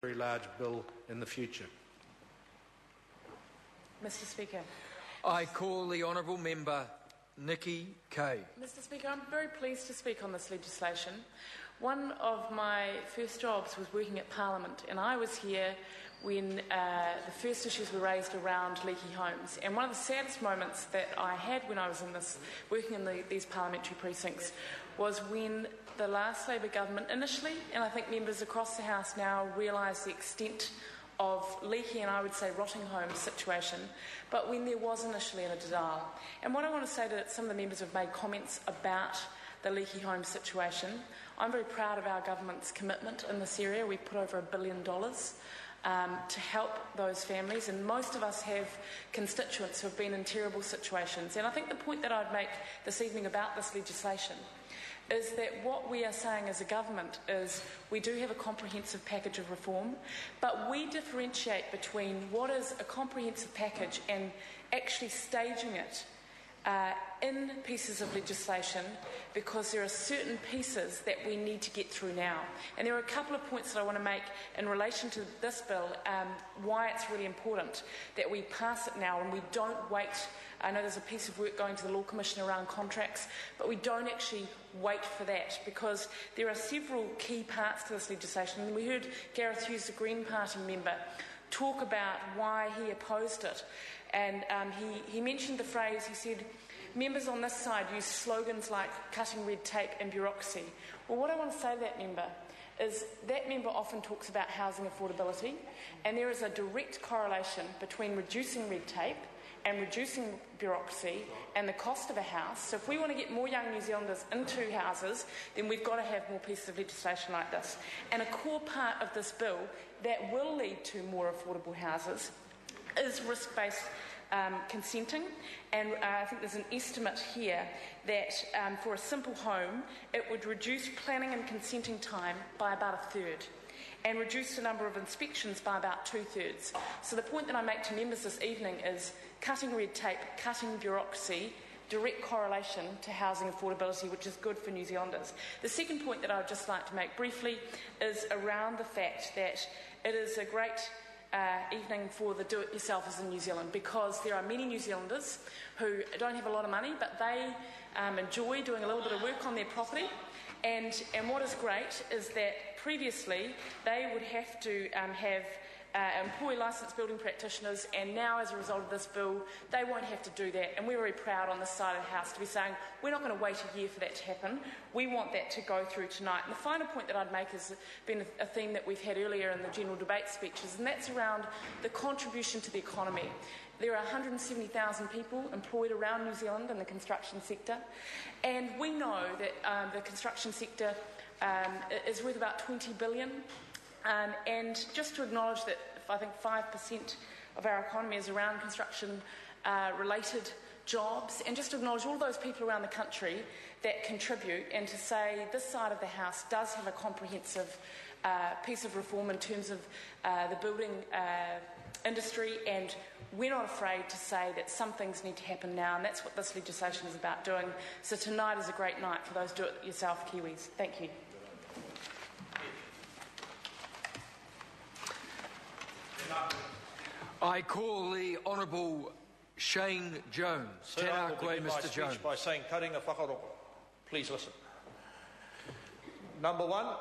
very large bill in the future. Mr Speaker. I call the Honourable Member Nikki Kay. Mr Speaker, I'm very pleased to speak on this legislation. One of my first jobs was working at Parliament, and I was here when the first issues were raised around leaky homes. And one of the saddest moments that I had when I was working in these parliamentary precincts was when the last Labour government initially, and I think members across the House now realise the extent of leaky and I would say rotting home situation, but when there was initially in a Adadal. And what I want to say to some of the members who have made comments about the leaky home situation, I'm very proud of our government's commitment in this area. We put over $1 billion to help those families, and most of us have constituents who have been in terrible situations. And I think the point that I'd make this evening about this legislation is that what we are saying as a government is we do have a comprehensive package of reform, but we differentiate between what is a comprehensive package and actually staging it in pieces of legislation, because there are certain pieces that we need to get through now. And there are a couple of points that I want to make in relation to this bill, why it's really important that we pass it now and we don't wait. I know there's a piece of work going to the Law Commission around contracts, but we don't actually wait for that, because there are several key parts to this legislation. And we heard Gareth Hughes, the Green Party member, talk about why he opposed it. And he mentioned the phrase, he said, members on this side use slogans like cutting red tape and bureaucracy. Well, what I want to say to that member is that member often talks about housing affordability, and there is a direct correlation between reducing red tape and reducing bureaucracy and the cost of a house. So if we want to get more young New Zealanders into houses, then we've got to have more pieces of legislation like this. And a core part of this bill that will lead to more affordable houses is risk-based consenting, and I think there's an estimate here that for a simple home it would reduce planning and consenting time by about a third and reduce the number of inspections by about 2/3. So the point that I make to members this evening is cutting red tape, cutting bureaucracy, direct correlation to housing affordability, which is good for New Zealanders. The second point that I would just like to make briefly is around the fact that it is a great evening for the do-it-yourselfers in New Zealand, because there are many New Zealanders who don't have a lot of money, but they enjoy doing a little bit of work on their property. And what is great is that previously they would have to employ licensed building practitioners, and now as a result of this bill they won't have to do that. And we're very proud on this side of the House to be saying we're not going to wait a year for that to happen. We want that to go through tonight. And the final point that I'd make has been a theme that we've had earlier in the general debate speeches, and that's around the contribution to the economy. There are 170,000 people employed around New Zealand in the construction sector, and we know that the construction sector is worth about $20 billion. And just to acknowledge that I think 5% of our economy is around construction-related jobs, and just to acknowledge all those people around the country that contribute, and to say this side of the House does have a comprehensive piece of reform in terms of the building industry, and we're not afraid to say that some things need to happen now, and that's what this legislation is about doing. So tonight is a great night for those do-it-yourself Kiwis. Thank you. I call the Honourable Shane Jones. Sir, I will begin my speech by saying karinga whakaroko. Please listen. Number one,